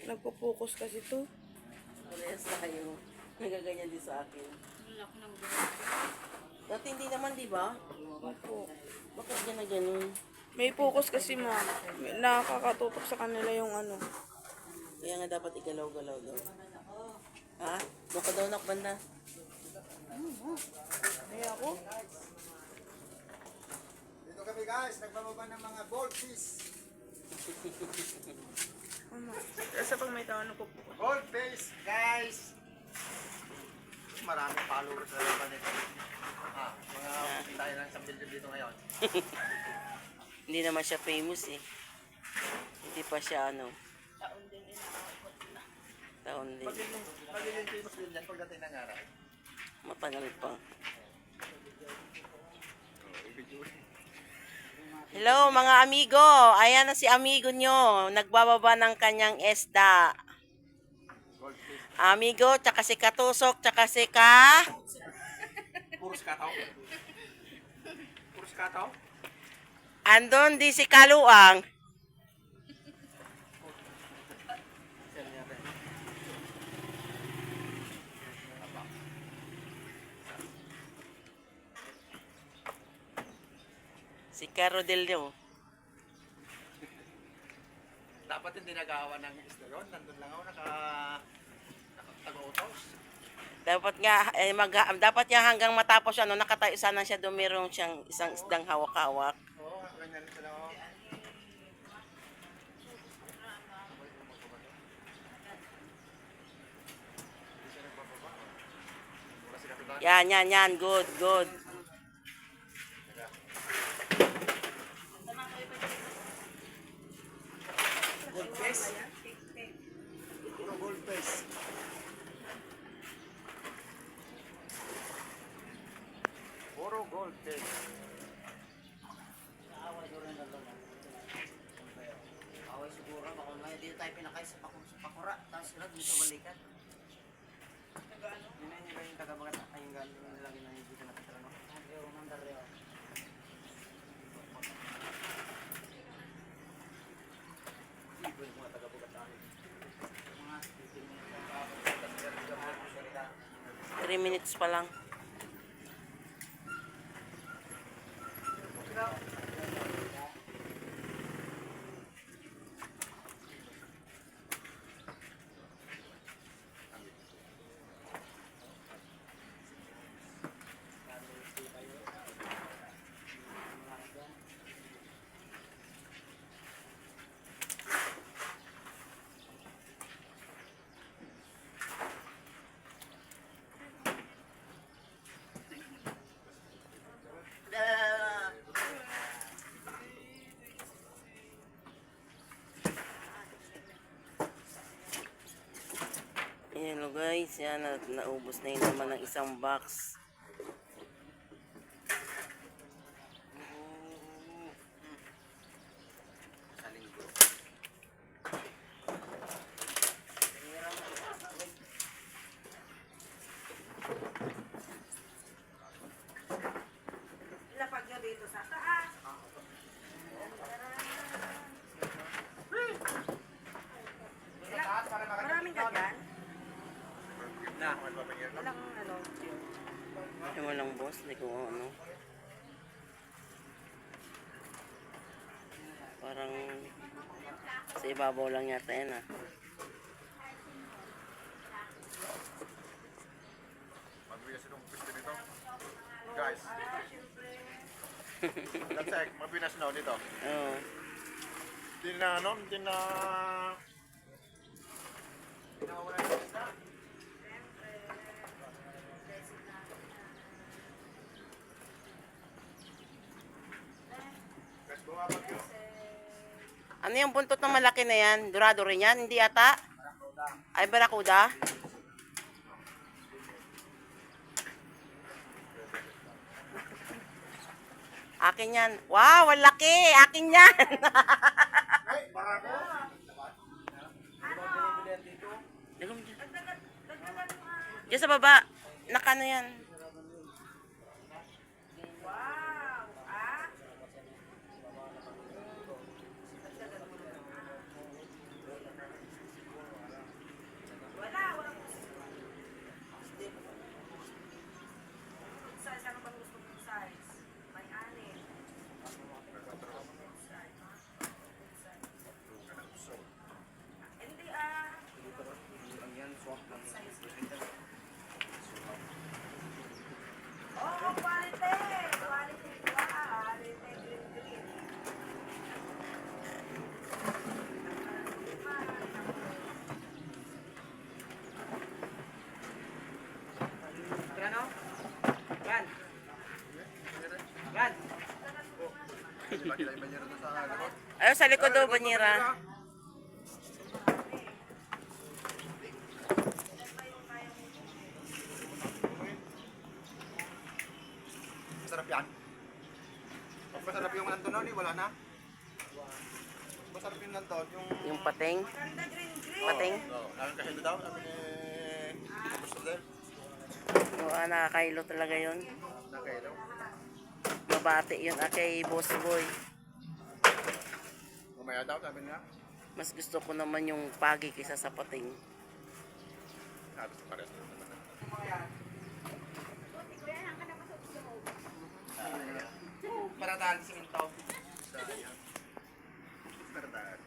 Nagpo-focus kasi to. Parehas tayo. Nagaganyan din sa akin. Dati hindi naman, di ba? Opo. Bakit na ganun? May focus kasi ma'am. Nakakatutok sa kanila yung ano. Kaya nga dapat igalaw-galaw daw. Ha? Doon ka daw nakbanda. Ay ako? Dito kami guys, nagbababa ng mga goldfish. Ano? Kasi pag may tao ko po. Goldfish, guys! Maraming followers na laban nito. Mga tayo ng isang billion dito ngayon. Hindi naman siya famous eh. Hindi pa siya ano. Taon din. Magiging famous din yan pagdating ng araw. Matagal pa. Hello mga amigo. Ayan na si amigo nyo. Nagbababa ng kanyang esda. Amigo, tsaka si Katusok, tsaka si Ka... Puros kataw. Puros kataw. Andon di si Kaluang. Si Carodelio. Dapat hindi nag-aawa ng isda yun. Nandun lang ako nakatago-utos. Dapat nga dapat nga hanggang matapos ano nakatayo sana siya doon meron siyang isang isdang hawak-hawak. Oo, ganyan sila. Yan. Good, good. Goldfish. Puro goldfish. Puro goldfish. Away siguro baka may dito tayo pinakay sa pakura tapos sila dito sa balikan. Yun yung tagabagat ayong galing nilagay na dito na kita no. Ayaw nang darayo. Ibo yung mga tagabagat ay. Mga 3 minutes pa lang. Hello guys, yan naubos na yun naman ng isang box. Ilapag nyo dito sa taas. Maraming ganyan. Walang ano. Ay, walang boss, hindi ko ano. Parang sa ibabaw lang yata yan ah. Magbigas itong pwesto nito. Guys. That's it. Magbigas na dito. Oo. Hindi na ano, hindi na... Wala na isda. Guys, bumabag yun. Ano yung buntot ng malaki na yan? Dorado rin yan? Hindi ata? Ay, barakuda? Akin yan. Wow, ang laki! Akin yan! Ay, barako. Diyan sa baba. Nakano yan? Laki lang yung banyera doon sa likod. Ayun, sa likod daw, banyera. Masarap yan. Pag masarap yung nandun nun, wala na. Masarap yung nandun, Yung pating. Pating. Namin kasi daw, sabi ni Gusto din. Oo, nakakailo talaga yun. Nakailaw. Mabati yun kay Boss Boy. Umaya daw, sabi niya. Mas gusto ko naman yung pagi kaysa sa pating. Sabi sa pares. Para dahil si Minto. Sayang. Para dahil.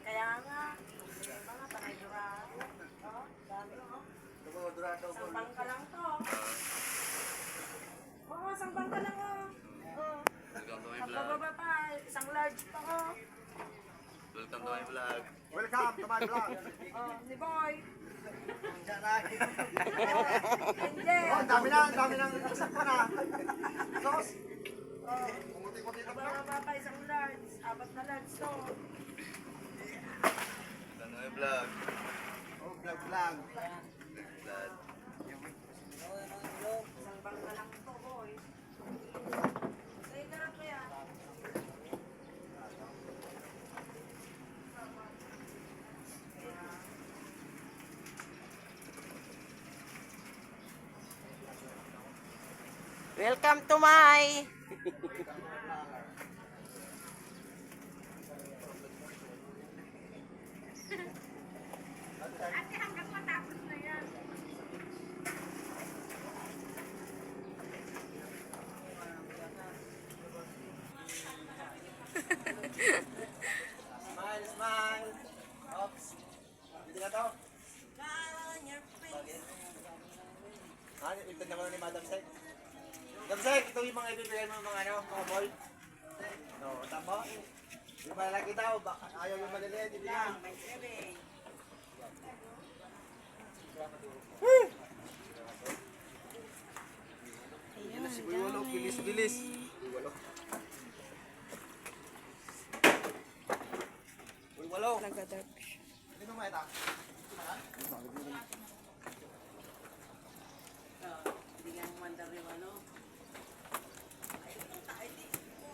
Kaya nga, mga panay durado. Oh, dami oh. Sambang ka lang to. Oo, sambang ka lang oh. Oh. Pagbababa pa, isang large pa oh. Welcome to my vlog. Welcome to my vlog. Oh, ni Boy. Hindi. Oh, dami nang nasak pa na. Sos. Kumuti-kuti ka pa. Pagbababa pa, isang large. Apat na large to. Welcome to my vlog. Oh, vlog. Sambang ka lang to, Boy. Say na pa yan. Welcome to my... Ate, hanggang matapos na yan. Smile. Ops. Hindi na to. Ito naman ni Madam Sek. Madam Sek, ito yung mga ibibigay mo mga mga boy. No, tama. Yung malaki daw, baka ayaw yung maliliit, hindi yan. Walo, bilis. Walo. Walo. Nagadag. Ano mo ito? Hindi nga mandar yung ano. Ay,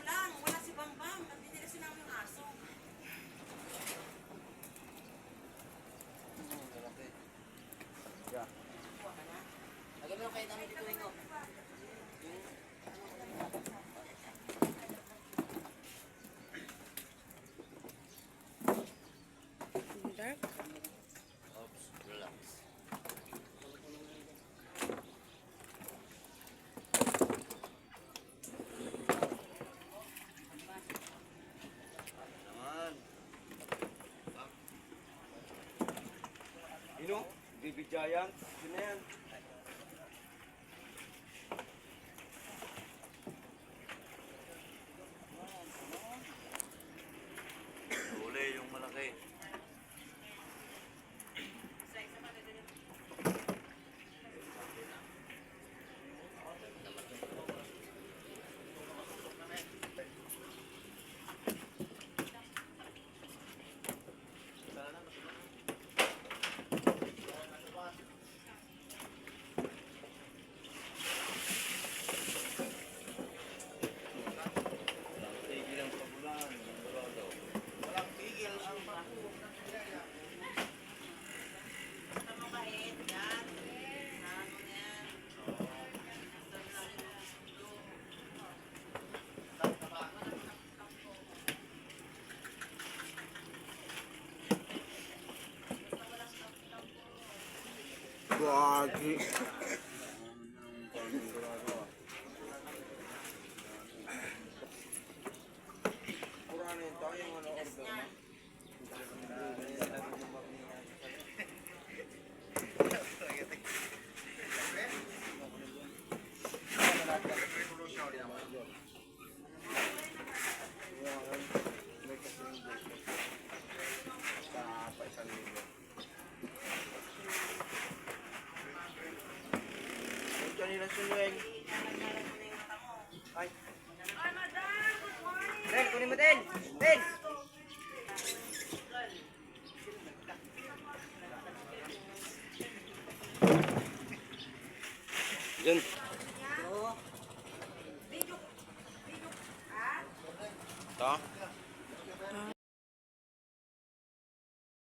kulang. Wala si Bambam. Nabili kasi namin yung aso. Lagyan mo yung kayo namin dito ko. Dark. Oops, relax. Naman. Ino? Baby Giant? Yun na yan. Huli yung malaki. Tigil ang pagulan. Walang tigil ang Gagi. Kuranin tayo yung ano order mo. ng sunweng. Ay. Ten, kunin mo Ten. Ten. Yun. Oo. Ito.